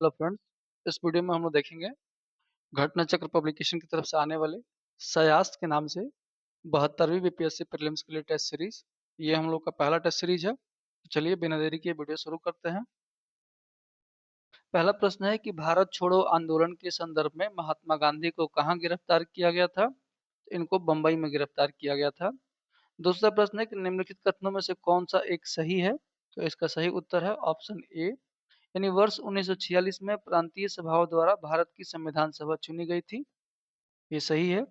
Hello friends, इस video में हम लोग देखेंगे घटना चक्र पब्लिकेशन की तरफ से आने वाले सयास्त्र के नाम से 72वीं बीपीएससी प्रीलिम्स के लिए टेस्ट सीरीज। ये हम लोग का पहला टेस्ट सीरीज है। तो चलिए बिना देरी के वीडियो शुरू करते हैं। पहला प्रश्न है कि भारत छोड़ो आंदोलन के संदर्भ में महात्मा गांधी को कहाँ गिरफ्तार किया गया था? तो इनको बम्बई में गिरफ्तार किया गया था। दूसरा प्रश्न है कि निम्नलिखित कथनों में से कौन सा एक सही है? तो इसका सही उत्तर है ऑप्शन ए, यानी वर्ष 1946 में प्रांतीय सभाओं द्वारा भारत की संविधान सभा चुनी गई थी। ये सही है।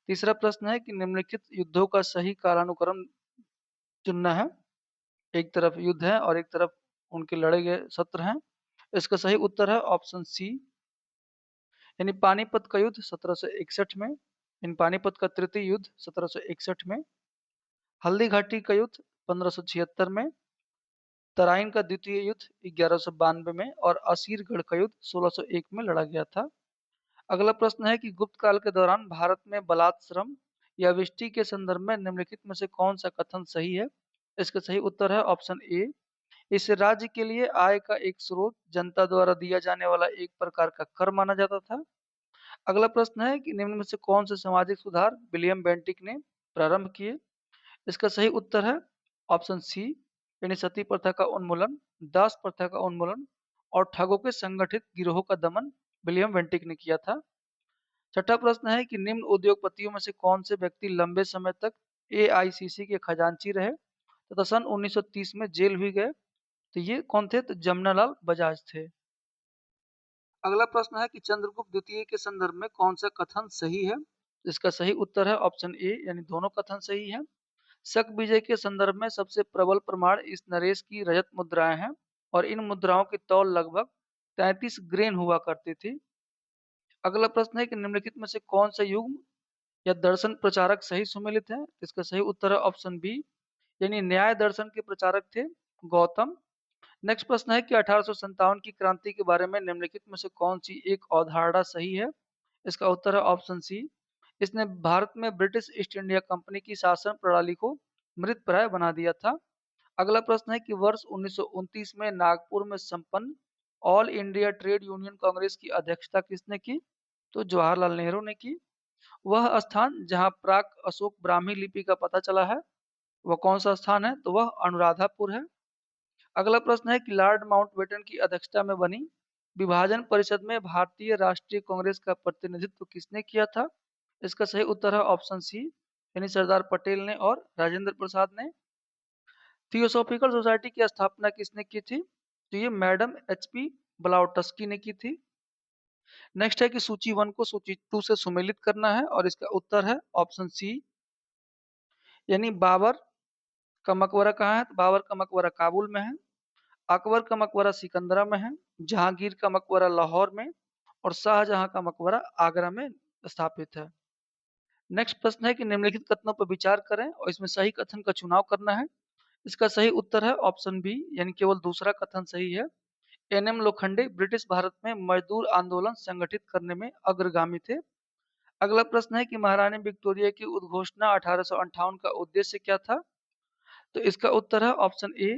तीसरा प्रश्न है कि निम्नलिखित युद्धों का सही कालानुक्रम चुनना है। एक तरफ युद्ध है और एक तरफ उनके लड़े गए सत्र हैं। इसका सही उत्तर है ऑप्शन सी, यानी पानीपत का युद्ध 1761 में, इन पानीपत का तृतीय युद्ध 1761 में, हल्दी घाटी का युद्ध 1576 में, तराइन का द्वितीय युद्ध 1192 में और असीरगढ़ का युद्ध 1601 में लड़ा गया था। अगला प्रश्न है कि गुप्त काल के दौरान भारत में बलात् श्रम या विष्टि के संदर्भ में निम्नलिखित में से कौन सा कथन सही है? इसका सही उत्तर है ऑप्शन ए, इस राज्य के लिए आय का एक स्रोत जनता द्वारा दिया जाने वाला एक प्रकार का कर माना जाता था। अगला प्रश्न है कि निम्न में से कौन से सामाजिक सुधार विलियम बेंटिक ने प्रारंभ किए? इसका सही उत्तर है ऑप्शन सी, यानी सती प्रथा का उन्मूलन, दास प्रथा का उन्मूलन और ठगों के संगठित गिरोहों का दमन विलियम बेंटिक ने किया था। छठा प्रश्न है कि निम्न उद्योगपतियों में से कौन से व्यक्ति लंबे समय तक एआईसीसी के खजांची रहे तथा सन 1930 में जेल भी गए? तो ये कौन थे? तो जमनालाल बजाज थे। अगला प्रश्न है कि चंद्रगुप्त द्वितीय के संदर्भ में कौन सा कथन सही है? इसका सही उत्तर है ऑप्शन ए, यानी दोनों कथन सही है। शक विजय के संदर्भ में सबसे प्रबल प्रमाण इस नरेश की रजत मुद्राएं हैं और इन मुद्राओं की तौल लगभग 33 ग्रेन हुआ करती थी। अगला प्रश्न है कि निम्नलिखित में से कौन सा युग्म या दर्शन प्रचारक सही सुमेलित है? इसका सही उत्तर है ऑप्शन बी, यानी न्याय दर्शन के प्रचारक थे गौतम। नेक्स्ट प्रश्न है कि 1857 की क्रांति के बारे में निम्नलिखित में से कौन सी एक अवधारणा सही है? इसका उत्तर है ऑप्शन सी, इसने भारत में ब्रिटिश ईस्ट इंडिया कंपनी की शासन प्रणाली को मृतप्राय बना दिया था। अगला प्रश्न है कि वर्ष 1929 में नागपुर में संपन्न all India trade union Congress की अध्यक्षता किसने की? तो जवाहरलाल नेहरू ने की। वह स्थान जहां प्राक अशोक ब्राह्मी लिपि का पता चला है, वह कौन सा स्थान है? तो वह अनुराधापुर है। अगला प्रश्न है कि लॉर्ड माउंटबेटन की अध्यक्षता में बनी विभाजन परिषद में भारतीय राष्ट्रीय कांग्रेस का प्रतिनिधित्व किसने किया था? इसका सही उत्तर है ऑप्शन सी, यानी सरदार पटेल ने और राजेंद्र प्रसाद ने। थियोसॉफिकल सोसाइटी की स्थापना किसने की थी? तो ये मैडम एचपी ब्लाउटस्की ने की थी। नेक्स्ट है कि सूची 1 को सूची 2 से सुमेलित करना है और इसका उत्तर है ऑप्शन सी, यानी बाबर का मकबरा कहाँ है? तो बाबर का मकबरा काबुल में है, अकबर का मकबरा सिकंदरा में है, जहांगीर का मकबरा लाहौर में और शाहजहां का मकबरा आगरा में स्थापित है। नेक्स्ट प्रश्न है कि निम्नलिखित कथनों पर विचार करें और इसमें सही कथन का चुनाव करना है। इसका सही उत्तर है ऑप्शन बी, यानी केवल दूसरा कथन सही है। एनएम लोखंडे ब्रिटिश भारत में मजदूर आंदोलन संगठित करने में अग्रगामी थे। अगला प्रश्न है कि महारानी विक्टोरिया की उद्घोषणा 1858 का उद्देश्य क्या था? तो इसका उत्तर है ऑप्शन ए,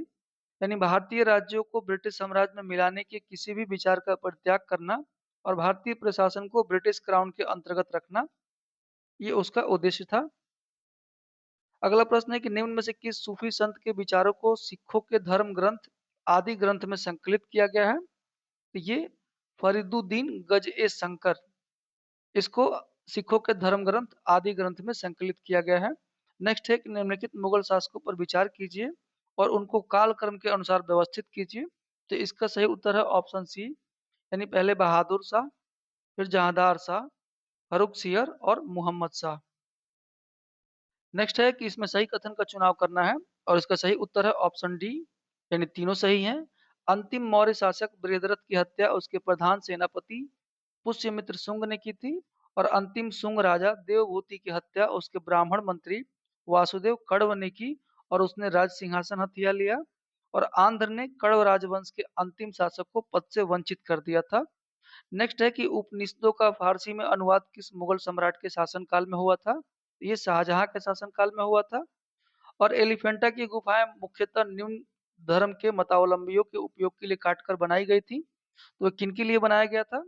यानी भारतीय राज्यों को ब्रिटिश साम्राज्य में मिलाने के किसी भी विचार का परित्याग करना और भारतीय प्रशासन को ब्रिटिश क्राउन के अंतर्गत रखना, ये उसका उद्देश्य था। अगला प्रश्न है कि निम्न में से किस सूफी संत के विचारों को सिखों के धर्म ग्रंथ आदि ग्रंथ में संकलित किया गया है? तो ये फरीदुद्दीन गज ए शंकर, इसको सिखों के धर्म ग्रंथ आदि ग्रंथ में संकलित किया गया है। नेक्स्ट है कि निम्नलिखित मुगल शासकों पर विचार कीजिए और उनको कालक्रम के अनुसार व्यवस्थित कीजिए। तो इसका सही उत्तर है ऑप्शन सी, यानी पहले बहादुर शाह, फिर जहांदार शाह, फर्रुख सियर और मोहम्मद शाह। नेक्स्ट है कि इसमें सही कथन का चुनाव करना है और इसका सही उत्तर है ऑप्शन डी, यानी तीनों सही हैं। अंतिम मौर्य शासक बृहद्रथ की हत्या उसके प्रधान सेनापति पुष्यमित्र शुंग ने की थी और अंतिम शुंग राजा देवभूति की हत्या उसके ब्राह्मण मंत्री वासुदेव कण्व ने की और उसने राज सिंहासन हथिया लिया और आंध्र ने कण्व राजवंश के अंतिम शासक को पद से वंचित कर दिया था। नेक्स्ट है कि उपनिषदों का फारसी में अनुवाद किस मुगल सम्राट के शासनकाल में हुआ था? ये शाहजहां के शासनकाल में हुआ था। और एलिफेंटा की गुफाएं मुख्यतः निम्न धर्म के मतावलंबियों के उपयोग के लिए काटकर बनाई गई थी। तो वह किनके लिए बनाया गया था?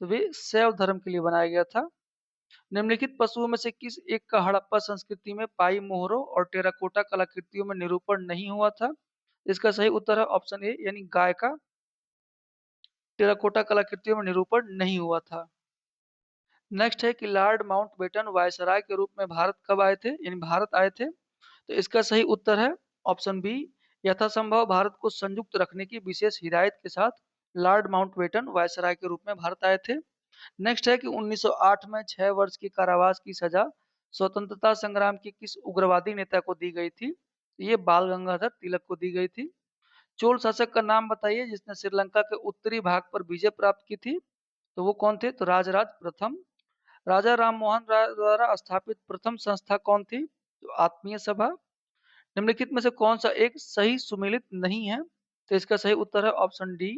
तो वे शैव धर्म के लिए बनाया गया था। निम्नलिखित पशुओं में से किस एक का हड़प्पा संस्कृति में पाई मोहरों और टेराकोटा कलाकृतियों में निरूपण नहीं हुआ था? इसका सही उत्तर है ऑप्शन ए यानी गाय का टेराकोटा कलाकृतियों में निरूपण नहीं हुआ था। नेक्स्ट है कि लॉर्ड माउंटबेटन वायसराय के रूप में भारत कब आए थे यानी भारत आए थे? तो इसका सही उत्तर है ऑप्शन बी यथासंभव भारत को संयुक्त रखने की विशेष हिदायत के साथ लॉर्ड माउंटबेटन वायसराय के रूप में भारत आए थे। नेक्स्ट है कि 1908 में 6 वर्ष की कारावास की सजा स्वतंत्रता संग्राम के किस उग्रवादी नेता को दी गई थी? ये बाल गंगाधर तिलक को दी गई थी। चोल शासक का नाम बताइए जिसने श्रीलंका के उत्तरी भाग पर विजय प्राप्त की थी? तो वो कौन थे? तो राजराज प्रथम। राजा राम मोहन राय द्वारा स्थापित प्रथम संस्था कौन थी? तो आत्मीय सभा। निम्नलिखित में से कौन सा एक सही सुमेलित नहीं है? तो इसका सही उत्तर है ऑप्शन डी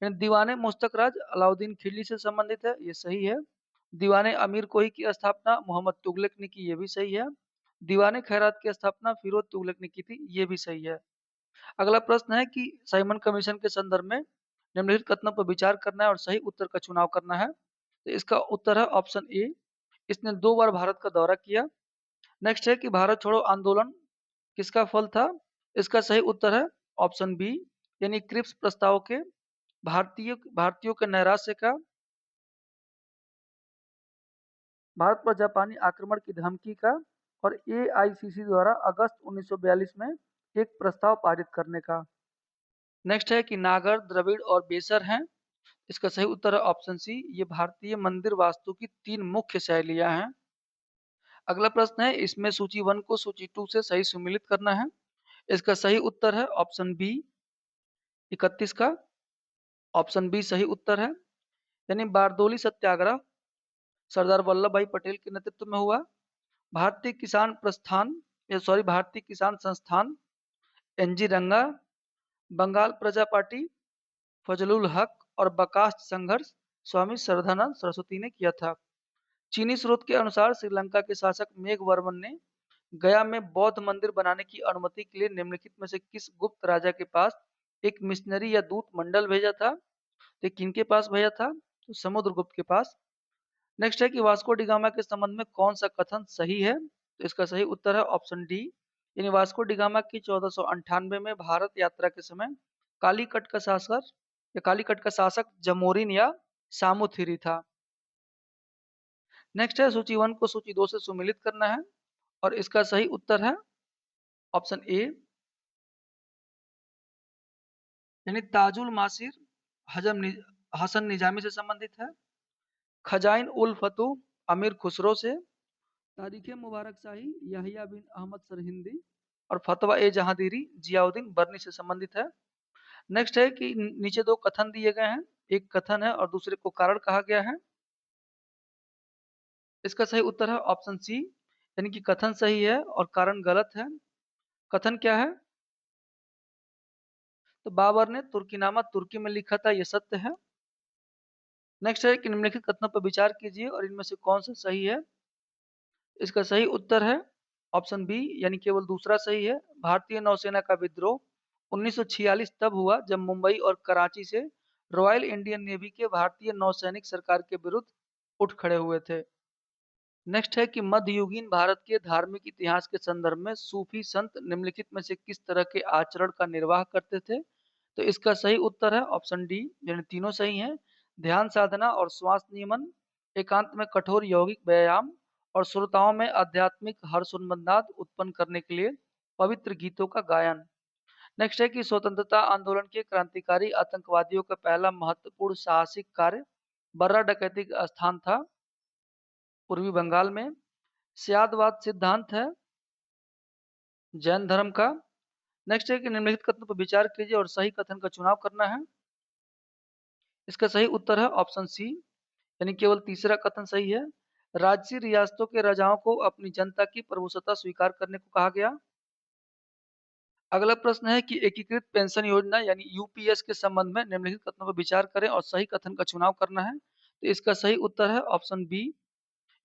यानी दीवाने मुश्तक राज अलाउद्दीन खिलजी से संबंधित है, ये सही है। दीवाने अमीर कोही की स्थापना मोहम्मद तुगलक ने की, ये भी सही है। दीवाने खैरात की स्थापना फिरोज तुगलक ने की थी, ये भी सही है। अगला प्रश्न है कि साइमन कमीशन के संदर्भ में निम्नलिखित कथनों पर विचार करना है और सही उत्तर का चुनाव करना है। तो इसका उत्तर है ऑप्शन ए इसने 2 बार भारत का दौरा किया। नेक्स्ट है कि भारत छोड़ो आंदोलन किसका फल था? इसका सही उत्तर है ऑप्शन बी यानी क्रिप्स प्रस्ताव के भारतीयों के नैराश्य का भारत पर जापानी आक्रमण की धमकी का और एआईसीसी द्वारा अगस्त 1942 में एक प्रस्ताव पारित करने का। नेक्स्ट है कि नागर द्रविड़ और बेसर हैं। इसका सही उत्तर है ऑप्शन सी ये भारतीय मंदिर वास्तु की 3 मुख्य शैलियां हैं। अगला प्रश्न है इसमें सूची 1 को सूची 2 से सही सुमिलित करना है। इसका सही उत्तर है ऑप्शन बी 31 का। ऑप्शन बी सही उत्तर है यानी बारदोली सत्याग्रह सरदार वल्लभ भाई पटेल के नेतृत्व में हुआ। भारतीय किसान संस्थान एनजी रंगा बंगाल प्रजा पार्टी फजलुल हक और बकास्ट संघर्ष स्वामी श्रद्धानंद सरस्वती ने किया था। चीनी स्रोत के अनुसार श्रीलंका के शासक मेघवर्मन ने गया में बौद्ध मंदिर बनाने की अनुमति के लिए निम्नलिखित में से किस गुप्त राजा के पास एक मिशनरी या दूत मंडल भेजा था? तो किनके पास भेजा था? तो समुद्रगुप्त के पास। नेक्स्ट है कि वास्को डी गामा के संबंध में कौन सा कथन सही है? तो इसका सही उत्तर है ऑप्शन डी यानी वास्को डी गामा की 1498 में भारत यात्रा के समय कालीकट का शासक जमोरिन या सामोथिरी था। नेक्स्ट है सूची 1 को सूची 2 से सुमिलित करना है और इसका सही उत्तर है ऑप्शन ए यानी ताजुल मासिर हसन निजामी से संबंधित है। खजाइन उल फतू अमीर खुसरो से। तारीख मुबारक शाही याहिया बिन अहमद सरहिंदी और फतवा ए जहांदीरी जियाउद्दीन बर्नी से संबंधित है। नेक्स्ट है कि नीचे 2 कथन दिए गए हैं, एक कथन है और दूसरे को कारण कहा गया है। इसका सही उत्तर है ऑप्शन सी यानी कि कथन सही है और कारण गलत है। कथन क्या है? तो बाबर ने तुर्कीनामा तुर्की में लिखा था, यह सत्य है। नेक्स्ट है कि निम्नलिखित कथनों पर विचार कीजिए और इनमें से कौन सा सही है? इसका सही उत्तर है ऑप्शन बी यानी केवल दूसरा सही है। भारतीय नौसेना का विद्रोह 1946 तब हुआ जब मुंबई और कराची से रॉयल इंडियन नेवी के भारतीय नौसैनिक सरकार के विरुद्ध उठ खड़े हुए थे। नेक्स्ट है कि मध्ययुगीन भारत के धार्मिक इतिहास के संदर्भ में सूफी संत निम्नलिखित में से किस तरह के आचरण का निर्वाह करते थे? तो इसका सही उत्तर है ऑप्शन डी यानी तीनों सही हैं। ध्यान साधना और श्वास नियमन, एकांत में कठोर यौगिक व्यायाम और श्रोताओं में आध्यात्मिक हर्षोन्मनाद उत्पन्न करने के लिए पवित्र गीतों का गायन। नेक्स्ट है कि स्वतंत्रता आंदोलन के क्रांतिकारी आतंकवादियों का पहला महत्वपूर्ण साहसिक कार्य बर्रा डकैती का स्थान था पूर्वी बंगाल में। स्यादवाद सिद्धांत है जैन धर्म का। नेक्स्ट है कि निम्नलिखित कथनों पर विचार कीजिए और सही कथन का चुनाव करना है। इसका सही उत्तर है ऑप्शन सी यानी केवल तीसरा कथन सही है। राज्य रियासतों के राजाओं को अपनी जनता की प्रभुसत्ता स्वीकार करने को कहा गया। अगला प्रश्न है कि एकीकृत पेंशन योजना यानी यूपीएस के संबंध में निम्नलिखित कथनों पर विचार करें और सही कथन का चुनाव करना है। तो इसका सही उत्तर है ऑप्शन बी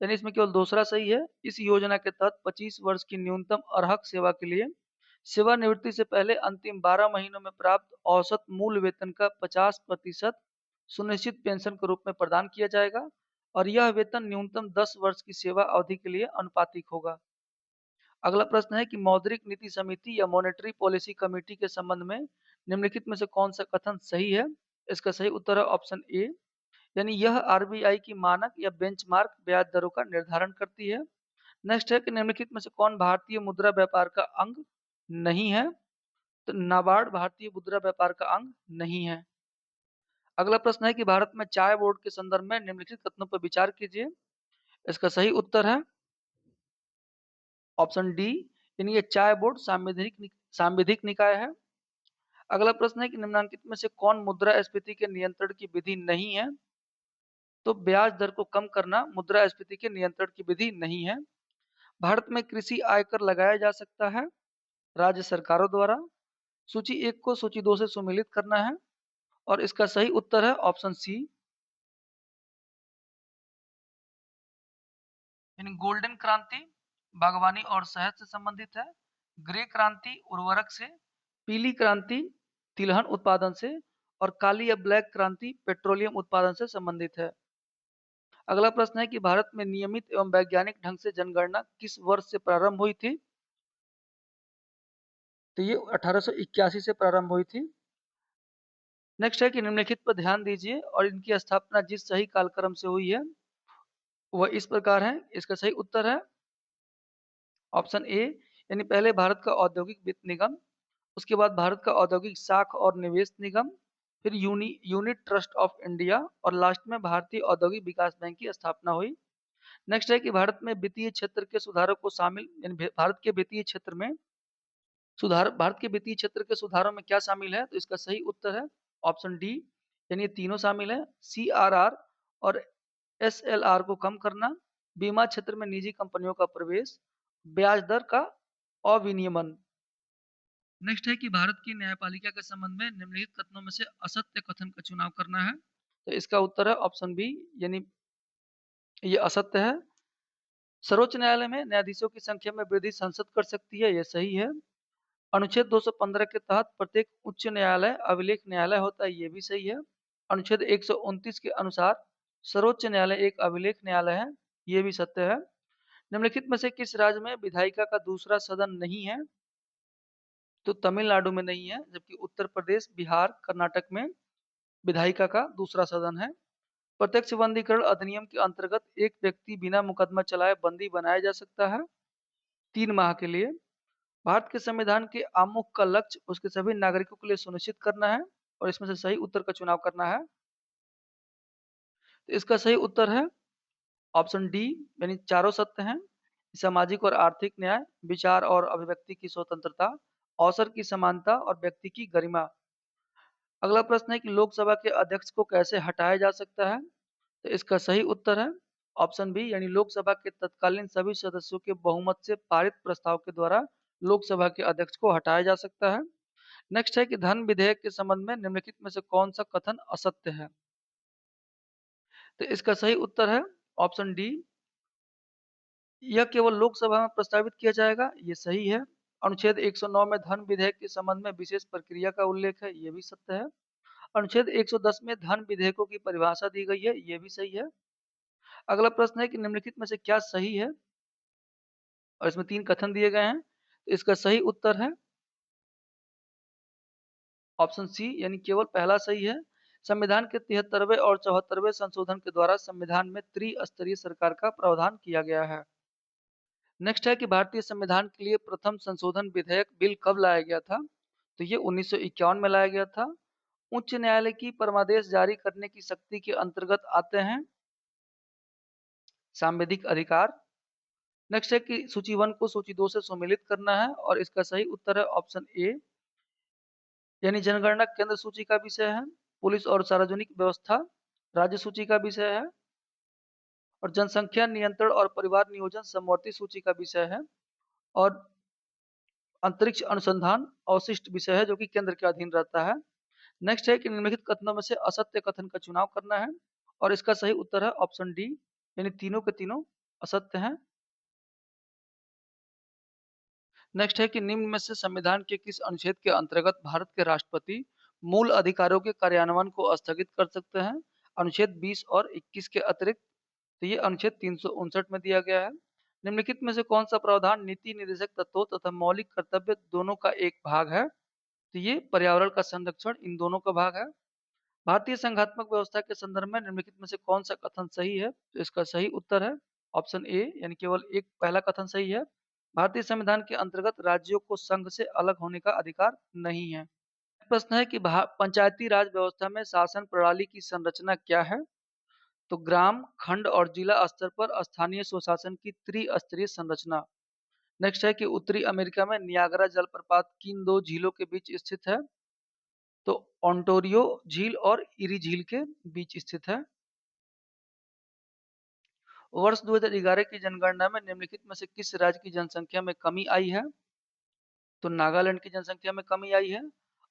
यानी इसमें केवल दूसरा सही है। इस योजना के तहत 25 वर्ष की न्यूनतम अर्हक सेवा के लिए सेवानिवृत्ति से पहले अंतिम 12 महीनों में प्राप्त औसत मूल वेतन का 50% सुनिश्चित पेंशन के रूप में प्रदान किया जाएगा और यह वेतन न्यूनतम 10 वर्ष की सेवा अवधि के लिए अनुपातिक होगा। अगला प्रश्न है कि मौद्रिक नीति समिति या मॉनेटरी पॉलिसी कमेटी के संबंध में निम्नलिखित में से कौन सा कथन सही है? इसका सही उत्तर है ऑप्शन ए, यानी यह आरबीआई की मानक या बेंचमार्क ब्याज दरों का निर्धारण करती है। नेक्स्ट है कि निम्नलिखित में से कौन भारतीय मुद्रा व्यापार का अंग नहीं है? तो नाबार्ड भारतीय मुद्रा व्यापार का अंग नहीं है। अगला प्रश्न है कि भारत में चाय बोर्ड के संदर्भ में निम्नलिखित कथनों पर विचार कीजिए। इसका सही उत्तर है ऑप्शन डी, यानी ये चाय बोर्ड सांविधिक निकाय है। अगला प्रश्न है कि निम्नलिखित में से कौन मुद्रास्फीति के नियंत्रण की विधि नहीं है? तो ब्याज दर को कम करना मुद्रास्फीति के नियंत्रण की विधि नहीं है। भारत में कृषि आयकर लगाया जा सकता है राज्य सरकारों द्वारा। सूची 1 को सूची 2 से सुमेलित करना है और इसका सही उत्तर है ऑप्शन सी, यानी गोल्डन क्रांति बागवानी और शहद से संबंधित है, ग्रे क्रांति उर्वरक से, पीली क्रांति तिलहन उत्पादन से और काली या ब्लैक क्रांति पेट्रोलियम उत्पादन से संबंधित है। अगला प्रश्न है कि भारत में नियमित एवं वैज्ञानिक ढंग से जनगणना किस वर्ष से प्रारंभ हुई थी? तो ये 1881 से प्रारंभ हुई थी। नेक्स्ट है कि निम्नलिखित पर ध्यान दीजिए और इनकी स्थापना जिस सही कालक्रम से हुई है वह इस प्रकार है। इसका सही उत्तर है ऑप्शन ए, यानी पहले भारत का औद्योगिक वित्त निगम, उसके बाद भारत का औद्योगिक साख और निवेश निगम, फिर यूनिट ट्रस्ट ऑफ इंडिया और लास्ट में भारतीय औद्योगिक विकास बैंक की स्थापना हुई। नेक्स्ट है कि भारत में वित्तीय क्षेत्र के सुधारों को शामिल, यानी भारत के वित्तीय क्षेत्र के सुधारों में क्या शामिल है? तो इसका सही उत्तर है ऑप्शन डी, यानी ये तीनों शामिल है, सीआरआर और एसएलआर को कम करना, बीमा क्षेत्र में निजी कंपनियों का प्रवेश, ब्याज दर का अविनियमन। नेक्स्ट है कि भारत की न्यायपालिका के संबंध में निम्नलिखित कथनों में से असत्य कथन का चुनाव करना है। तो इसका उत्तर है ऑप्शन बी, यानी ये असत्य है। सर्वोच्च न्यायालय में न्यायाधीशों की संख्या में वृद्धि संसद कर सकती है, यह सही है। अनुच्छेद 215 के तहत प्रत्येक उच्च न्यायालय अभिलेख न्यायालय होता है, ये भी सही है। अनुच्छेद 129 के अनुसार सर्वोच्च न्यायालय एक अभिलेख न्यायालय है, ये भी सत्य है। निम्नलिखित में से किस राज्य में विधायिका का दूसरा सदन नहीं है? तो तमिलनाडु में नहीं है, जबकि उत्तर प्रदेश, बिहार, कर्नाटक में विधायिका का दूसरा सदन है। प्रत्यक्ष बंदीकरण अधिनियम के अंतर्गत एक व्यक्ति बिना मुकदमा चलाए बंदी बनाया जा सकता है 3 माह के लिए। भारत के संविधान के आमुख का लक्ष्य उसके सभी नागरिकों के लिए सुनिश्चित करना है और इसमें से सही उत्तर का चुनाव करना है। तो इसका सही उत्तर है ऑप्शन डी, यानी चारों सत्य हैं। सामाजिक और आर्थिक न्याय, विचार और अभिव्यक्ति की स्वतंत्रता, अवसर की समानता और व्यक्ति की गरिमा। अगला प्रश्न है कि लोकसभा के अध्यक्ष को कैसे हटाया जा सकता है? तो इसका सही उत्तर है ऑप्शन बी, यानी लोकसभा के तत्कालीन सभी सदस्यों के बहुमत से पारित प्रस्ताव के द्वारा लोकसभा के अध्यक्ष को हटाया जा सकता है। नेक्स्ट है कि धन विधेयक के संबंध में निम्नलिखित में से कौन सा कथन असत्य है? तो इसका सही उत्तर है ऑप्शन डी, यह केवल लोकसभा में प्रस्तावित किया जाएगा, ये सही है। अनुच्छेद 109 में धन विधेयक के संबंध में विशेष प्रक्रिया का उल्लेख है, ये भी सत्य है। अनुच्छेद 110 में धन विधेयकों की परिभाषा दी गई है, ये भी सही है। अगला प्रश्न है कि निम्नलिखित में से क्या सही है? और इसमें 3 कथन दिए गए हैं। तो इसका सही उत्तर है ऑप्शन सी, यानी केवल पहला सही है। संविधान के 73वें और 74वें संशोधन के द्वारा संविधान में त्रिस्तरीय सरकार का प्रावधान किया गया है। नेक्स्ट है कि भारतीय संविधान के लिए प्रथम संशोधन विधेयक बिल कब लाया गया था? तो ये 1951 में लाया गया था। उच्च न्यायालय की परमादेश जारी करने की शक्ति के अंतर्गत आते हैं सांविधिक अधिकार। नेक्स्ट है कि सूची 1 को सूची 2 से सम्मिलित करना है और इसका सही उत्तर है ऑप्शन ए, यानी जनगणना केंद्र सूची का विषय है, पुलिस और सार्वजनिक व्यवस्था राज्य सूची का विषय है और जनसंख्या नियंत्रण और परिवार नियोजन समवर्ती सूची का विषय है और अंतरिक्ष अनुसंधान अवशिष्ट विषय है जो कि केंद्र के अधीन रहता है। नेक्स्ट है कि निम्नलिखित कथनों में से असत्य कथन का चुनाव करना है और इसका सही उत्तर है ऑप्शन डी, यानी तीनों के तीनों असत्य हैं। नेक्स्ट है कि निम्न में से संविधान के किस अनुच्छेद के अंतर्गत भारत के राष्ट्रपति मूल अधिकारों के कार्यान्वयन को स्थगित कर सकते हैं। अनुच्छेद 20 और 21 के अतिरिक्त। तो ये अनुच्छेद 359 में दिया गया है। निम्नलिखित में से कौन सा प्रावधान नीति निर्देशक तत्वों तथा मौलिक कर्तव्य दोनों का एक भाग है? तो ये पर्यावरण का संरक्षण इन दोनों का भाग है। भारतीय संघात्मक व्यवस्था के संदर्भ में निम्नलिखित में से कौन सा कथन सही है? तो इसका सही उत्तर है ऑप्शन ए, यानी केवल एक पहला कथन सही है। भारतीय संविधान के अंतर्गत राज्यों को संघ से अलग होने का अधिकार नहीं है। प्रश्न है कि पंचायती राज व्यवस्था में शासन प्रणाली की संरचना क्या है? तो ग्राम, खंड और जिला स्तर पर स्थानीय स्वशासन की त्रिस्तरीय संरचना। नेक्स्ट है कि उत्तरी अमेरिका में नियाग्रा जलप्रपात किन दो झीलों के बीच स्थित है? तो ओंटारियो झील और इरी झील के बीच स्थित है। वर्ष 2011 की जनगणना में निम्नलिखित में से किस राज्य की जनसंख्या में कमी आई है? तो नागालैंड की जनसंख्या में कमी आई है।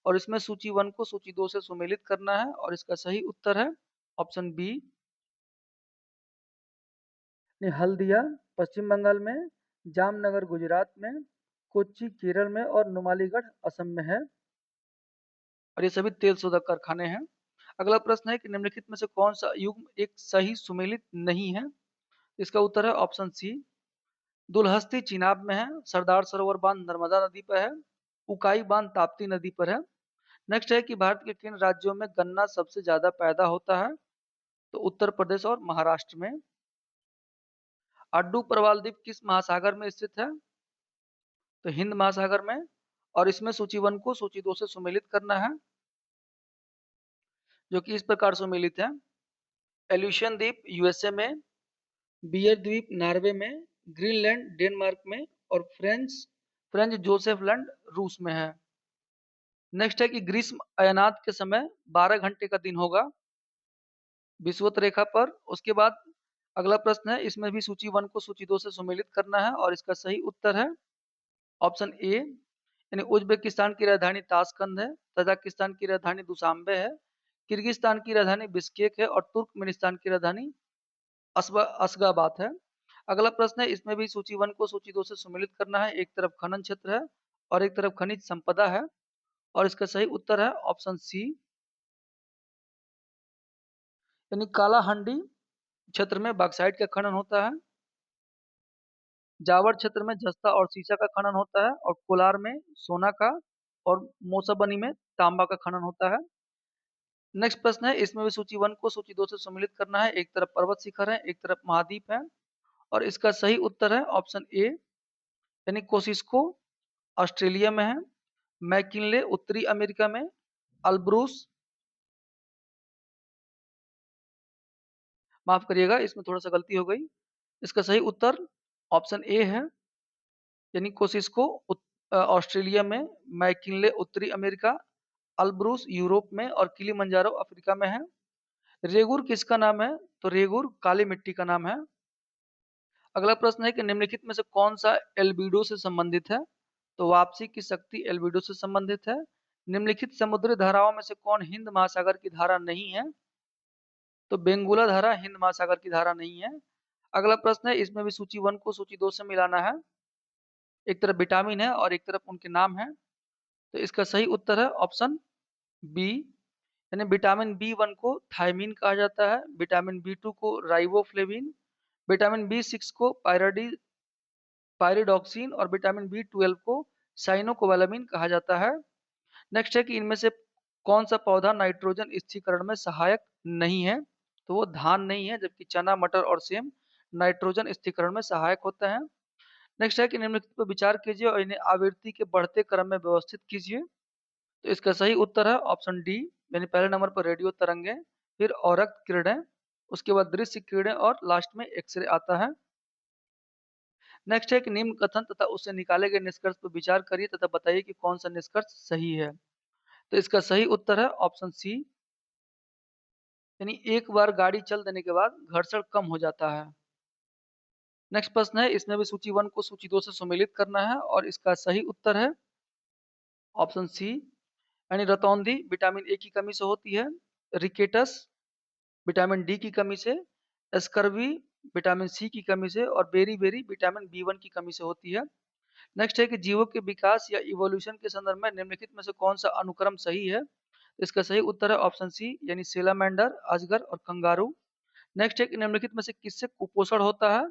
और इसमें सूची 1 को सूची 2 से सुमेलित करना है और इसका सही उत्तर है ऑप्शन बी, हल्दिया पश्चिम बंगाल में, जामनगर गुजरात में, कोच्चि केरल में और नुमालीगढ़ असम में है। और ये सभी तेल शोधक कारखाने हैं। अगला प्रश्न है कि निम्नलिखित में से कौन सा युग्म एक सही सुमेलित नहीं है? इसका उत्तर है ऑप्शन सी, दुलहस्ती चिनाब में है, सरदार सरोवर बांध नर्मदा नदी पर है, उकाई बांध ताप्ती नदी पर है। नेक्स्ट है कि भारत के किन राज्यों में गन्ना सबसे ज्यादा पैदा होता है? तो उत्तर प्रदेश और महाराष्ट्र में। अड्डू प्रवाल द्वीप किस महासागर में स्थित है? तो हिंद महासागर में। और इसमें सूची 1 को सूची 2 से सुमेलित करना है, जो कि इस प्रकार सुमेलित है। एल्यूशियन द्वीप यूएसए में, बियर द्वीप नॉर्वे में, ग्रीनलैंड डेनमार्क में और फ्रेंच जोसेफ लैंड रूस में है। नेक्स्ट है कि ग्रीष्म अयनात के समय 12 घंटे का दिन होगा विषुवत रेखा पर। उसके बाद अगला प्रश्न है, इसमें भी सूची 1 को सूची 2 से सुमेलित करना है और इसका सही उत्तर है ऑप्शन ए, यानी उज्बेकिस्तान की राजधानी ताशकंद है, तजाकिस्तान की राजधानी दुशांबे है, किर्गिस्तान की राजधानी बिश्केक है और तुर्कमेनिस्तान की राजधानी अशगाबाद है। अगला प्रश्न है, इसमें भी सूची 1 को सूची 2 से सुमेलित करना है। एक तरफ खनन क्षेत्र है और एक तरफ खनिज संपदा है और इसका सही उत्तर है ऑप्शन सी, यानी कालाहंडी क्षेत्र में बॉक्साइट का खनन होता है, जावर क्षेत्र में जस्ता और सीसा का खनन होता है और कोलार में सोना का और मोसाबनी में तांबा का खनन होता है। नेक्स्ट प्रश्न है, इसमें भी सूची 1 को सूची 2 से सम्मिलित करना है। एक तरफ पर्वत शिखर है, एक तरफ महाद्वीप है और इसका सही उत्तर है ऑप्शन ए, यानी कोसिस्को ऑस्ट्रेलिया में है, मैकिनले उत्तरी अमेरिका में, अल्ब्रूस, माफ करिएगा इसमें थोड़ा सा गलती हो गई। इसका सही उत्तर ऑप्शन ए है, यानी कोसिस्को ऑस्ट्रेलिया में, मैकिनले उत्तरी अमेरिका, अल्ब्रूस यूरोप में और किलिमंजारो अफ्रीका में है। रेगुर किसका नाम है? तो रेगुर काली मिट्टी का नाम है। अगला प्रश्न है कि निम्नलिखित में से कौन सा एल्बिडो से संबंधित है? तो वापसी की शक्ति एल्बिडो से संबंधित है। निम्नलिखित समुद्री धाराओं में से कौन हिंद महासागर की धारा नहीं है? तो बेंगुला धारा हिंद महासागर की धारा नहीं है। अगला प्रश्न है, इसमें भी सूची 1 को सूची 2 से मिलाना है। एक तरफ विटामिन है और एक तरफ उनके नाम है। तो इसका सही उत्तर है ऑप्शन बी, यानी विटामिन बी 1 को थायमीन कहा जाता है, विटामिन बी 2 को राइबोफ्लेविन, विटामिन बी 6 को पायरिडॉक्सिन और विटामिन बी 12 को साइनोकोबालामिन कहा जाता है। नेक्स्ट है कि इनमें से कौन सा पौधा नाइट्रोजन स्थिरीकरण में सहायक नहीं है? तो वो धान नहीं है, जबकि चना, मटर और सेम नाइट्रोजन स्थिरीकरण में सहायक होते हैं। नेक्स्ट है कि निम्नलिखित पर विचार कीजिए और इन्हें आवृत्ति के बढ़ते क्रम में व्यवस्थित कीजिए। तो इसका सही उत्तर है ऑप्शन डी, यानी पहले नंबर पर रेडियो तरंगे, फिर औरक किरणें, उसके बाद दृश्य किरणें और लास्ट में एक्सरे आता है। नेक्स्ट है कि निम्न कथन तथा उससे निकाले गए निष्कर्ष पर विचार करिए तथा बताइए कि कौन सा निष्कर्ष सही है। तो इसका सही उत्तर है ऑप्शन सी, यानी एक बार गाड़ी चल देने के बाद घर्षण कम हो जाता है। नेक्स्ट प्रश्न है, इसमें भी सूची 1 को सूची 2 से सुमेलित करना है और इसका सही उत्तर है ऑप्शन सी, यानी रतौंधी विटामिन ए की कमी से होती है, रिकेटस विटामिन डी की कमी से, स्कर्वी विटामिन सी की कमी से और बेरी बेरी विटामिन बी 1 की कमी से होती है। नेक्स्ट है कि जीवों के विकास या इवोल्यूशन के संदर्भ में निम्नलिखित में से कौन सा अनुक्रम सही है? इसका सही उत्तर है ऑप्शन सी यानी सेलामेंडर, अजगर और कंगारू। नेक्स्ट है कि निम्नलिखित में से किससे कुपोषण होता है?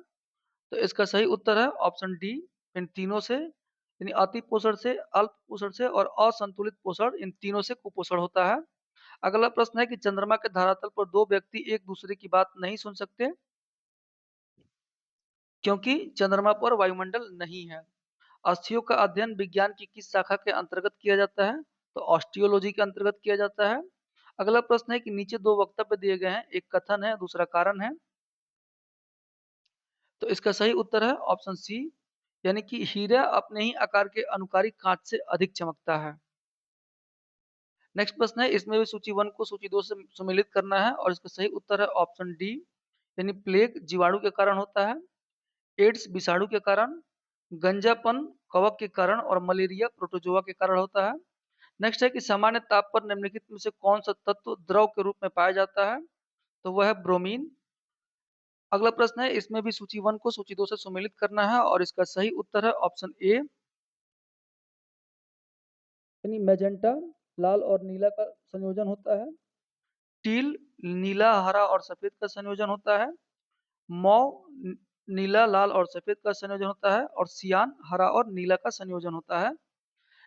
तो इसका सही उत्तर है ऑप्शन डी, इन तीनों से यानी अति पोषण से, अल्प पोषण से और असंतुलित पोषण, इन तीनों से कुपोषण होता है। अगला प्रश्न है कि चंद्रमा के धरातल पर दो व्यक्ति एक दूसरे की बात नहीं सुन सकते क्योंकि चंद्रमा पर वायुमंडल नहीं है। अस्थियों का अध्ययन विज्ञान की किस शाखा के अंतर्गत किया जाता है? तो ऑस्टियोलॉजी के अंतर्गत किया जाता है। अगला प्रश्न है कि नीचे दो वक्तव्य दिए गए हैं, एक कथन है दूसरा कारण है। तो इसका सही उत्तर है ऑप्शन सी यानी कि हीरा अपने ही आकार के अनुकारी कांच से अधिक चमकता है। नेक्स्ट प्रश्न है, इसमें भी सूची 1 को सूची 2 से सम्मिलित करना है और इसका सही उत्तर है ऑप्शन डी यानी प्लेग जीवाणु के कारण होता है, एड्स विषाणु के कारण, गंजापन कवक के कारण और मलेरिया प्रोटोजोआ के कारण होता है। नेक्स्ट है कि सामान्य ताप पर निम्नलिखित में से कौन सा तत्व द्रव के रूप में पाया जाता है? तो वह है ब्रोमीन। अगला प्रश्न है, इसमें भी सूची 1 को सूची 2 से सम्मिलित करना है और इसका सही उत्तर है ऑप्शन ए यानी मैजेंटा लाल और नीला का संयोजन होता है, टील नीला हरा और सफेद का संयोजन होता है, मौ नीला लाल और सफेद का संयोजन होता है और सियान हरा और नीला का संयोजन होता है।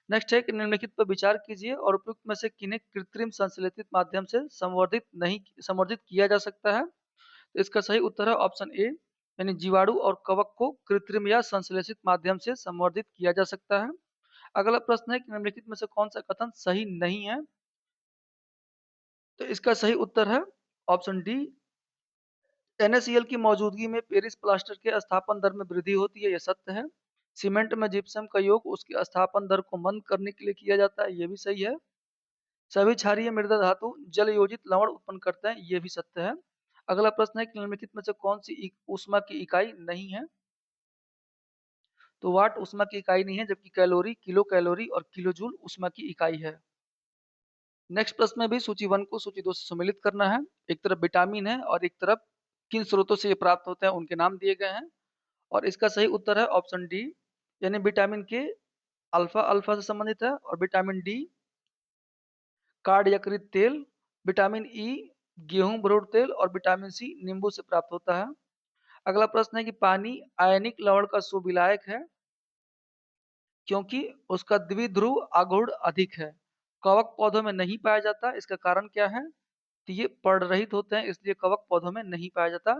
नेक्स्ट है कि निम्नलिखित पर विचार कीजिए और उपयुक्त में से किन्हें कृत्रिम संश्लेषित माध्यम से संवर्धित किया जा सकता है? तो इसका सही उत्तर है ऑप्शन ए यानी जीवाणु और कवक को कृत्रिम या संश्लेषित माध्यम से संवर्धित किया जा सकता है। अगला प्रश्न है कि निम्नलिखित में से कौन सा कथन सही नहीं है? तो इसका सही उत्तर है ऑप्शन डी, NaCl की मौजूदगी में पेरिस प्लास्टर के स्थापन दर में वृद्धि होती है, यह सत्य है। सीमेंट में जिप्सम का योग उसके स्थापन दर को मंद करने के लिए किया जाता है, यह भी सही है। सभी क्षारीय मृदा धातु जल योजित लवण उत्पन्न करते हैं, यह भी सत्य है। अगला प्रश्न है कि निम्नलिखित में से कौन सी ऊष्मा की इकाई नहीं है? तो वाट ऊष्मा की इकाई नहीं है, जबकि कैलोरी, किलो कैलोरी और किलो जूल ऊष्मा की इकाई है। नेक्स्ट प्रश्न में भी सूची 1 को सूची 2 से सम्मिलित करना है। एक तरफ विटामिन है और एक तरफ किन स्रोतों से ये प्राप्त होते हैं उनके नाम दिए गए हैं और इसका सही उत्तर है ऑप्शन डी यानी विटामिन के अल्फा अल्फा से संबंधित है और विटामिन डी कार्ड यकृत तेल, विटामिन ई गेहूं भ्रूण तेल और विटामिन सी नींबू से प्राप्त होता है। अगला प्रश्न है कि पानी आयनिक लवण का सुविलायक है क्योंकि उसका द्विध्रुव आघूर्ण अधिक है। कवक पौधों में नहीं पाया जाता, इसका कारण क्या है? तो ये पर्णरहित होते हैं इसलिए कवक पौधों में नहीं पाया जाता।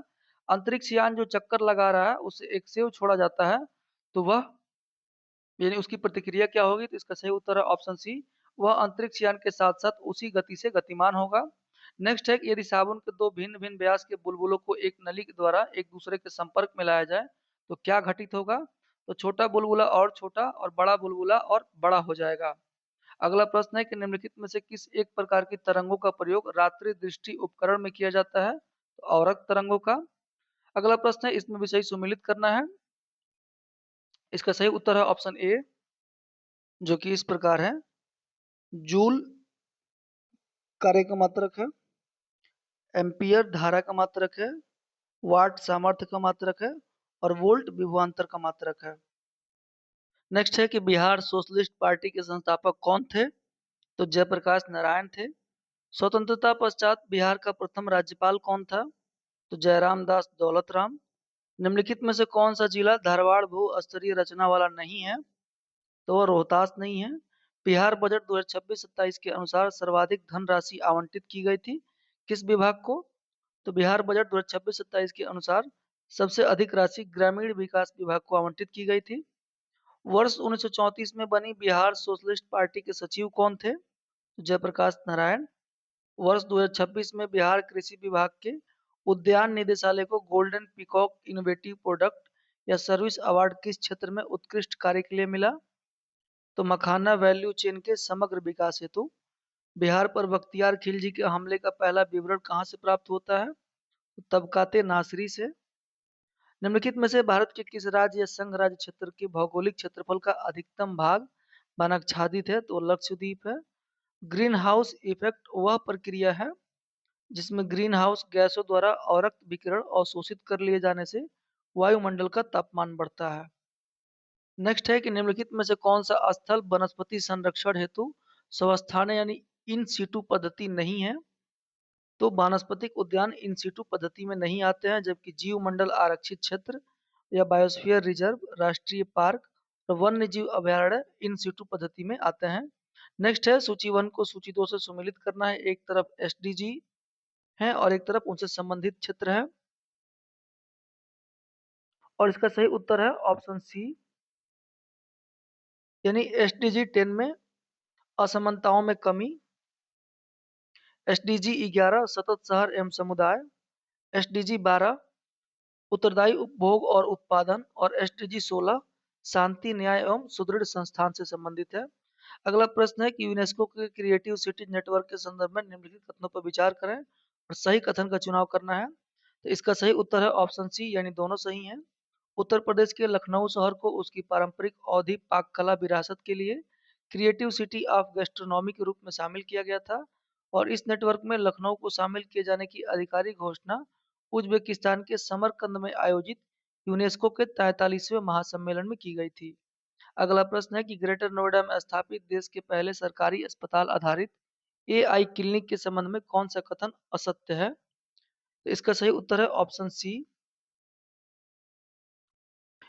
अंतरिक्ष यान जो चक्कर लगा रहा है उसे एक सेव छोड़ा जाता है तो वह यानी उसकी प्रतिक्रिया क्या होगी? तो इसका सही उत्तर है ऑप्शन सी, वह अंतरिक्ष यान के साथ साथ उसी गति से गतिमान होगा। नेक्स्ट है कि यदि साबुन के दो भिन्न भिन्न व्यास के बुलबुलों को एक नली के द्वारा एक दूसरे के संपर्क में लाया जाए तो क्या घटित होगा? तो छोटा बुलबुला और छोटा और बड़ा बुलबुला और बड़ा हो जाएगा। अगला प्रश्न है कि निम्नलिखित में से किस एक प्रकार की तरंगों का प्रयोग रात्रि दृष्टि उपकरण में किया जाता है? तो औरक तरंगों का। अगला प्रश्न है, इसमें विषय सम्मिलित करना है। इसका सही उत्तर है ऑप्शन ए जो कि इस प्रकार है, जूल कार्य का मात्रक है, एम्पियर धारा का मात्रक है, वाट सामर्थ्य का मात्रक है और वोल्ट विभवांतर का मात्रक है। नेक्स्ट है कि बिहार सोशलिस्ट पार्टी के संस्थापक कौन थे? तो जयप्रकाश नारायण थे। स्वतंत्रता पश्चात बिहार का प्रथम राज्यपाल कौन था? तो जयराम दास दौलत राम। निम्नलिखित में से कौन सा जिला धारवाड़ भू स्तरीय रचना वाला नहीं है? तो वह रोहतास नहीं है। बिहार बजट 2026-27 के अनुसार सर्वाधिक धनराशि आवंटित की गई थी किस विभाग को? तो बिहार बजट 2026-27 के अनुसार सबसे अधिक राशि ग्रामीण विकास विभाग को आवंटित की गई थी। वर्ष 1934 में बनी बिहार सोशलिस्ट पार्टी के सचिव कौन थे? तो जयप्रकाश नारायण। वर्ष 2026 में बिहार कृषि विभाग के उद्यान निदेशालय को गोल्डन पीकॉक इनोवेटिव प्रोडक्ट या सर्विस अवार्ड किस क्षेत्र में उत्कृष्ट कार्य के लिए मिला? तो मखाना वैल्यू चेन के समग्र विकास हेतु। बिहार पर बख्तियार खिलजी के हमले का पहला विवरण कहाँ से प्राप्त होता है? तो तबकाते नासरी से। निम्नलिखित में से भारत के किस राज्य या संघ राज्य क्षेत्र के भौगोलिक क्षेत्रफल का अधिकतम भाग वनाच्छादित है? तो लक्षद्वीप है। ग्रीन हाउस इफेक्ट वह प्रक्रिया है जिसमें ग्रीन हाउस गैसों द्वारा अवरक्त विकिरण अवशोषित कर लिए जाने से वायुमंडल का तापमान बढ़ता है। नेक्स्ट है कि निम्नलिखित में से कौन सा स्थल वनस्पति संरक्षण हेतु स्वस्थान यानी इन सीटू पद्धति नहीं है, तो वानस्पतिक उद्यान इन सीटू पद्धति में नहीं आते हैं, जबकि जीव मंडल आरक्षित क्षेत्र या बायोस्फीयर रिजर्व, राष्ट्रीय पार्क और वन्य जीव अभयारण्य इन सीटू पद्धति में आते हैं। नेक्स्ट है सूची 1 को सूची 2 से सुमेलित करना है। एक तरफ एसडीजी है और एक तरफ उनसे संबंधित क्षेत्र है, और इसका सही उत्तर है ऑप्शन सी, यानी एसडीजी 10 में असमानताओं में कमी, एसडीजी 11 सतत शहर एवं समुदाय, एसडीजी 12 उत्तरदायी उपभोग और उत्पादन, और एसडीजी 16 शांति, न्याय एवं सुदृढ़ संस्थान से संबंधित है। अगला प्रश्न है कि यूनेस्को के क्रिएटिव सिटी नेटवर्क के संदर्भ में निम्नलिखित कथनों पर विचार करें और सही कथन का चुनाव करना है। तो इसका सही उत्तर है ऑप्शन सी, यानी दोनों सही हैं। उत्तर प्रदेश के लखनऊ शहर को उसकी पारंपरिक अवधी पाक कला विरासत के लिए क्रिएटिव सिटी ऑफ गैस्ट्रोनॉमी के रूप में शामिल किया गया था, और इस नेटवर्क में लखनऊ को शामिल किए जाने की आधिकारिक घोषणा उज्बेकिस्तान के समरकंद में आयोजित यूनेस्को के 43वें महासम्मेलन में की गई थी। अगला प्रश्न है कि ग्रेटर नोएडा में स्थापित देश के पहले सरकारी अस्पताल आधारित एआई क्लिनिक के संबंध में कौन सा कथन असत्य है? तो इसका सही उत्तर है ऑप्शन सी।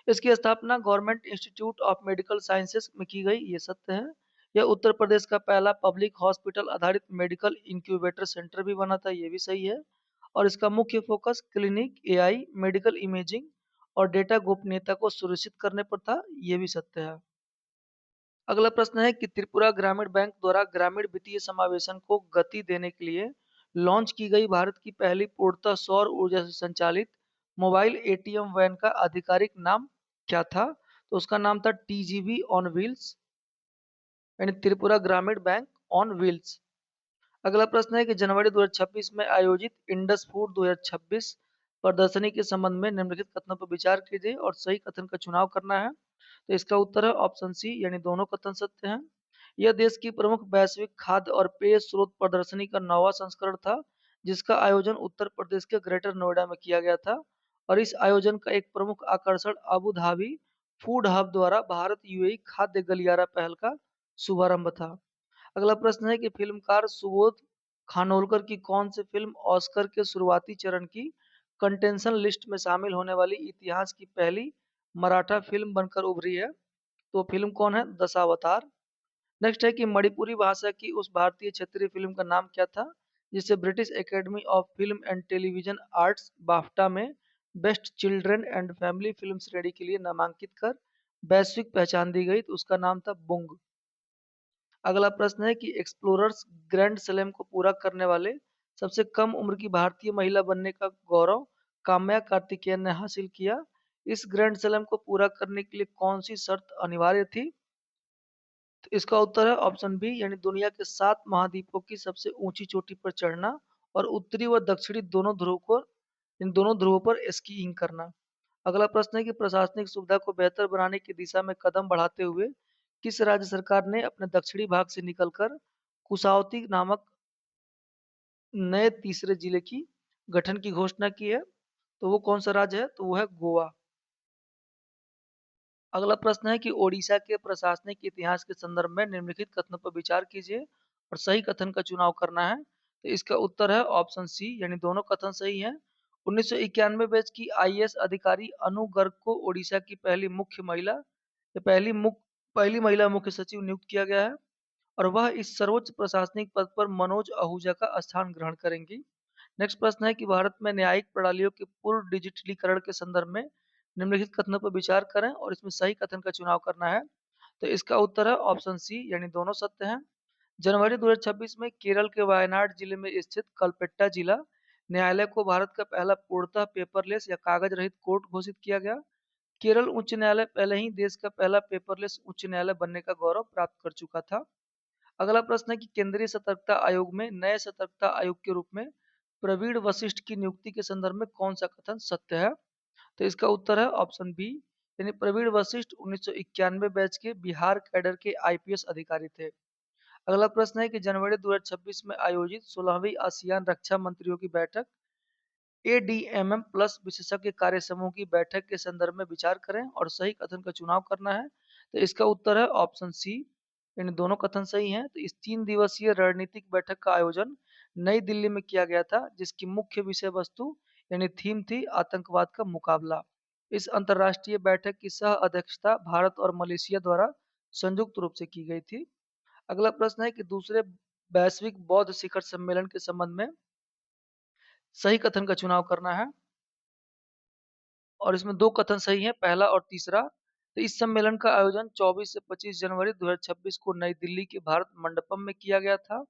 इसकी स्थापना Government Institute of Medical Sciences में की गई, ये सत्य है। यह उत्तर प्रदेश का पहला पब्लिक हॉस्पिटल आधारित मेडिकल इंक्यूबेटर सेंटर भी बना था, ये भी सही है। और इसका मुख्य focus clinic, AI, medical imaging और डेटा गोपनीयता को सुनिश्चित करने पर था, ये भी सत्य है। अगला प्रश्न है कि त्रिपुरा ग्रामीण बैंक द्वारा ग्रामीण वित्तीय समावेशन को गति देने के लिए लॉन्च की गई भारत की पहली पूर्णतः सौर ऊर्जा से संचालित मोबाइल एटीएम वैन का आधिकारिक नाम क्या था? तो उसका नाम था टीजीवी ऑन व्हील्स, यानी त्रिपुरा ग्रामीण बैंक ऑन व्हील्स। अगला प्रश्न है कि जनवरी 2026 में आयोजित इंडस फूड 2026 प्रदर्शनी के संबंध में निम्नलिखित कथनों पर विचार कीजिए और सही कथन का चुनाव करना है। तो इसका उत्तर है ऑप्शन सी, यानी दोनों कथन सत्य हैं। यह देश की प्रमुख वैश्विक खाद्य और पेय स्रोत प्रदर्शनी का 9वां संस्करण था, जिसका आयोजन उत्तर प्रदेश के ग्रेटर नोएडा में किया गया था, और इस आयोजन का एक प्रमुख आकर्षण अबू धाबी फूड हब द्वारा भारत यूएई खाद्य गलियारा पहल का शुभारंभ था। अगला प्रश्न है कि फिल्मकार सुबोध खानोलकर की कौन सी फिल्म ऑस्कर के शुरुआती चरण की कंटेंशन लिस्ट में शामिल होने वाली इतिहास की पहली मराठा फिल्म बनकर उभरी है? तो फिल्म कौन है? दशावतार। नेक्स्ट है कि मणिपुरी भाषा की उस भारतीय क्षेत्रीय फिल्म का नाम क्या था जिसे British Academy of Film and Television Arts BAFTA में best children and family film श्रेणी के लिए नामांकित कर वैश्विक पहचान दी गई? तो उसका नाम था बुंग। अगला प्रश्न है कि एक्सप्लोरर्स ग्रैंड स्लैम को पूरा करने वाले सबसे कम उम्र की भारतीय महिला बनने का गौरव काम्या कार्तिकेयन ने हासिल किया। इस ग्रैंड स्लैम को पूरा करने के लिए कौन सी शर्त अनिवार्य थी? तो इसका उत्तर है ऑप्शन बी, यानी दुनिया के 7 महाद्वीपों की सबसे ऊंची चोटी पर चढ़ना और उत्तरी व दक्षिणी दोनों ध्रुवों पर स्कीइंग करना। अगला प्रश्न है कि प्रशासनिक सुविधा को बेहतर बनाने की दिशा में कदम बढ़ाते हुए किस राज्य सरकार ने अपने दक्षिणी भाग से निकलकर कुशावती नामक नए तीसरे जिले की गठन की घोषणा की है? तो वो कौन सा राज्य है? तो वो है गोवा। अगला प्रश्न है कि ओडिशा के प्रशासनिक इतिहास के संदर्भ में निम्नलिखित कथनों पर विचार कीजिए और सही कथन का चुनाव करना है। तो इसका उत्तर है ऑप्शन सी, यानी दोनों कथन सही हैं। 1991 बैच की आईएएस अधिकारी अनु गर्ग को ओडिशा की पहली महिला मुख्य सचिव नियुक्त किया गया है, और वह इस सर्वोच्च प्रशासनिक पद पर मनोज आहूजा का स्थान ग्रहण करेंगी। नेक्स्ट प्रश्न है कि भारत में न्यायिक प्रणालियों के पूर्ण डिजिटलीकरण के संदर्भ में निम्नलिखित कथनों पर विचार करें और इसमें सही कथन का चुनाव करना है। तो इसका उत्तर है ऑप्शन सी, यानी दोनों सत्य हैं। जनवरी 2026 में केरल के वायनाड जिले में स्थित कलपेट्टा जिला न्यायालय को भारत का पहला पूर्णतः पेपरलेस या कागज रहित कोर्ट घोषित किया गया। केरल उच्च न्यायालय पहले ही देश का पहला पेपरलेस उच्च न्यायालय बनने का गौरव प्राप्त कर चुका था। अगला प्रश्न है कि केंद्रीय सतर्कता आयोग में नए सतर्कता आयोग के रूप में प्रवीण वशिष्ठ की नियुक्ति के संदर्भ में कौन सा कथन सत्य है? तो इसका उत्तर है ऑप्शन बी, यानी प्रवीण वशिष्ठ 1991 बैच के बिहार कैडर के आईपीएस अधिकारी थे। अगला प्रश्न है कि जनवरी 2026 में आयोजित 16वीं आसियान रक्षा मंत्रियों की बैठक एडीएमएम प्लस विशेषज्ञ कार्य समूह की बैठक के संदर्भ में विचार करें और सही कथन का चुनाव करना है। तो इसका उत्तर है ऑप्शन सी, इन दोनों कथन सही हैं। तो इस 3 दिवसीय रणनीतिक बैठक का आयोजन नई दिल्ली में किया गया था, जिसकी मुख्य विषय वस्तु यानी थीम थी आतंकवाद का मुकाबला। इस अंतर्राष्ट्रीय बैठक की सह अध्यक्षता भारत और मलेशिया द्वारा संयुक्त रूप से की गई थी। अगला प्रश्न है कि दूसरे वैश्विक बौद्ध शिखर सम्मेलन के संबंध में सही कथन का चुनाव करना है, और इसमें 2 कथन सही हैं, पहला और तीसरा। तो इस सम्मेलन का आयोजन 24 से 25 जनवरी 2026 को नई दिल्ली के भारत मंडपम में किया गया था,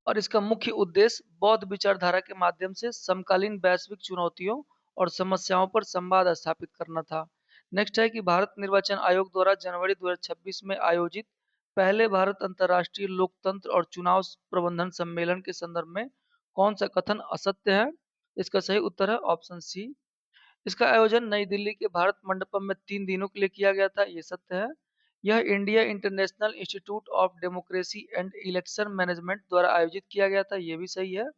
और इसका मुख्य उद्देश्य बौद्ध विचारधारा के माध्यम से समकालीन वैश्विक चुनौतियों और समस्याओं पर संवाद स्थापित करना था। नेक्स्ट है कि भारत निर्वाचन आयोग द्वारा जनवरी 2026 में आयोजित पहले भारत अंतर्राष्ट्रीय लोकतंत्र और चुनाव प्रबंधन सम्मेलन के संदर्भ में कौन सा कथन असत्य है? इसका सही उत्तर है ऑप्शन सी। इसका आयोजन नई दिल्ली के भारत मंडपम में 3 दिनों के लिए किया गया था, ये सत्य है। यह India international institute of democracy and election management द्वारा आयोजित किया गया था, ये भी सही है।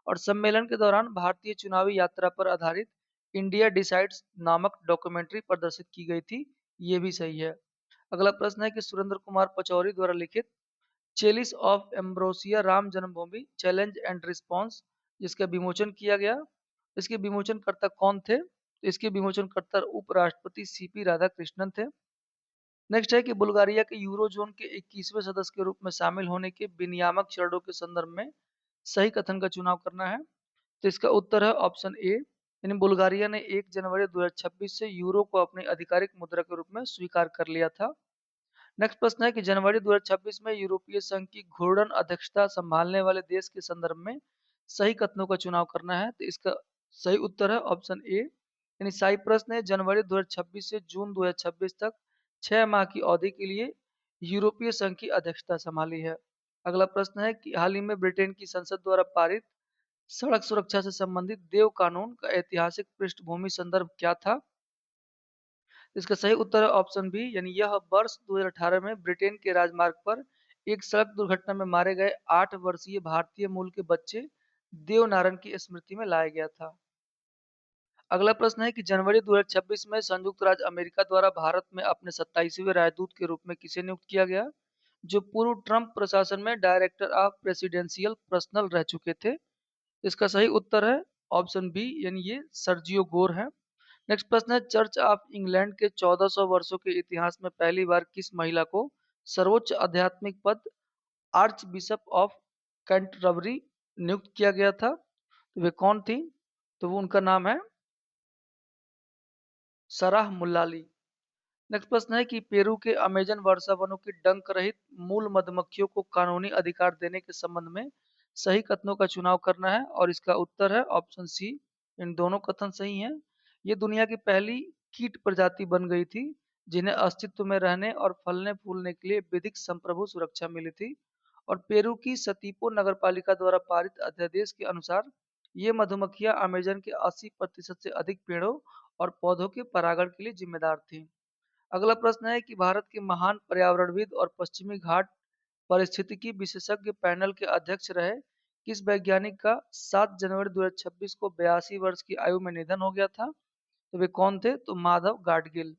और सम्मेलन के दौरान भारतीय चुनावी यात्रा पर आधारित इंडिया डिसाइड्स नामक डॉक्यूमेंट्री प्रदर्शित की गई थी, ये भी सही है। अगला प्रश्न है कि सुरेंद्र कुमार पचौरी द्वारा लिखित चेलिस of ambrosia Ram Janmabhoomi challenge and response जिसका विमोचन किया गया, इसके विमोचनकर्ता कौन थे? तो इसके विमोचनकर्ता उपराष्ट्रपति सीपी राधाकृष्णन थे। नेक्स्ट है कि बुल्गारिया के यूरोजोन के 21वें सदस्य के रूप में शामिल होने के विनियामक चरणों के संदर्भ में सही कथन का चुनाव करना है। तो इसका उत्तर है ऑप्शन ए, यानी बुल्गारिया ने 1 जनवरी 2026 से यूरो को अपनी आधिकारिक मुद्रा के रूप में स्वीकार कर लिया था। नेक्स्ट प्रश्न है कि जनवरी 2026 में यूरोपीय संघ की घूर्णन अध्यक्षता संभालने वाले देश के संदर्भ में सही कथनों का चुनाव करना है। तो इसका सही उत्तर है ऑप्शन ए, यानी साइप्रस ने जनवरी 2026 से जून 2026 तक 6 माह की अवधि के लिए यूरोपीय संघ की अध्यक्षता संभाली है। अगला प्रश्न है कि हाल ही में ब्रिटेन की संसद द्वारा पारित सड़क सुरक्षा से संबंधित देव कानून का ऐतिहासिक पृष्ठभूमि संदर्भ क्या था? इसका सही उत्तर है ऑप्शन बी, यानी यह वर्ष 2018 में ब्रिटेन के राजमार्ग पर एक सड़क दुर्घटना में मारे गए 8 वर्षीय भारतीय मूल के बच्चे देवनारायण की स्मृति में लाया गया था। अगला प्रश्न है कि जनवरी 2026 में संयुक्त राज्य अमेरिका द्वारा भारत में अपने 27वें राजदूत के रूप में किसे नियुक्त किया गया, जो पूर्व ट्रंप प्रशासन में डायरेक्टर ऑफ प्रेसिडेंशियल पर्सनल रह चुके थे? इसका सही उत्तर है ऑप्शन बी, यानी ये सर्जियो गोर है। नेक्स्ट प्रश्न है चर्च ऑफ इंग्लैंड के 1400 वर्षों के इतिहास में पहली बार किस महिला को सर्वोच्च आध्यात्मिक पद आर्च बिशप ऑफ कैंटरबरी नियुक्त किया गया था? तो वे कौन थी? तो वो उनका नाम है सराह मुल्लाली। नेक्स्ट प्रश्न है कि पेरू के अमेजन वर्षा वनों की डंक रहित मूल मधुमक्खियों को कानूनी अधिकार देने के संबंध में सही कथनों का चुनाव करना है, और इसका उत्तर है ऑप्शन सी। इन दोनों कथन सही हैं। ये दुनिया की पहली कीट प्रजाति बन गई थी जिन्हें अस्तित्व में रहने और फलने फूलने के लिए विधिक संप्रभु सुरक्षा मिली थी, और पेरू की सतीपो नगरपालिका द्वारा पारित अध्यादेश के अनुसार ये मधुमक्खियां अमेजन के 80% से अधिक पेड़ों और पौधों के परागण के लिए जिम्मेदार थीं। अगला प्रश्न है कि भारत के महान पर्यावरणविद और पश्चिमी घाट पारिस्थितिकी विशेषज्ञ पैनल के अध्यक्ष रहे किस वैज्ञानिक का 7 जनवरी 2026 को 82 वर्ष की आयु में निधन हो गया था? तो वे कौन थे? तो माधव गाडगिल।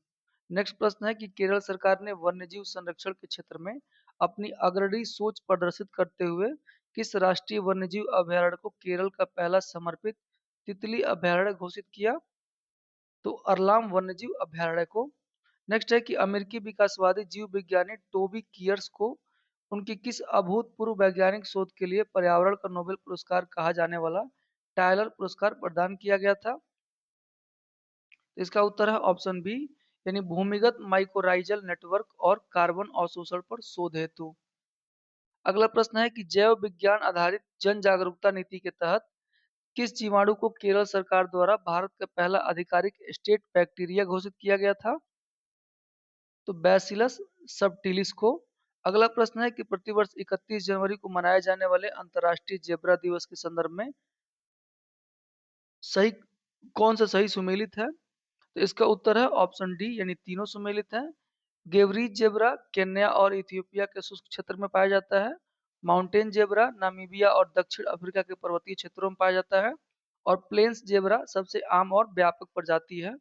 नेक्स्ट प्रश्न है कि केरल सरकार ने वन्यजीव संरक्षण के क्षेत्र में अपनी अग्रणी सोच प्रदर्शित करते हुए किस राष्ट्रीय वन्यजीव अभयारण्य को केरल का पहला समर्पित तितली अभयारण्य घोषित किया? तो अरलाम वन्यजीव अभयारण्य को। नेक्स्ट है कि अमेरिकी विकासवादी जीव विज्ञानी टोबी कियर्स को उनकी किस अभूतपूर्व वैज्ञानिक शोध के लिए पर्यावरण का नोबेल पुरस्कार कहा जाने वाला टायलर पुरस्कार प्रदान किया गया था? तो इसका उत्तर है ऑप्शन बी, यानी भूमिगत माइकोराइजल नेटवर्क और कार्बन अवशोषण पर शोध हेतु। अगला प्रश्न है कि जैव विज्ञान आधारित जन जागरूकता नीति के तहत किस जीवाणु को केरल सरकार द्वारा भारत का पहला आधिकारिक स्टेट बैक्टीरिया घोषित किया गया था? तो बैसिलस सबटिलिस को। अगला प्रश्न है कि प्रतिवर्ष 31 जनवरी को मनाए जाने वाले अंतर्राष्ट्रीय जेब्रा दिवस के संदर्भ में सही कौन सा सही सुमेलित है? तो इसका उत्तर है ऑप्शन डी, यानी तीनों सुमेलित हैं। गेवरीज जेब्रा केन्या और इथियोपिया के शुष्क क्षेत्र में पाया जाता है। माउंटेन जेब्रा नामीबिया और दक्षिण अफ्रीका के पर्वतीय क्षेत्रों में पाया जाता है। और प्लेन्स जेब्रा सबसे आम और व्यापक प्रजाति है।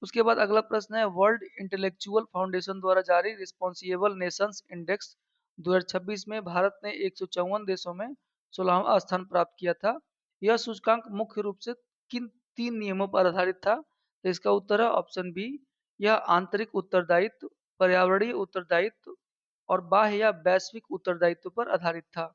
उसके बाद अगला प्रश्न है वर्ल्ड इंटेलेक्चुअल फाउंडेशन द्वारा जारी रिस्पॉन्सिबल नेशंस इंडेक्स 2026 में भारत ने 154 देशों में 16वां स्थान प्राप्त किया था। यह सूचकांक मुख्य रूप से किन 3 नियमों पर आधारित था? तो इसका उत्तर है ऑप्शन बी। यह आंतरिक उत्तरदायित्व, पर्यावरणीय उत्तरदायित्व और बाह्य या वैश्विक उत्तरदायित्व पर आधारित था।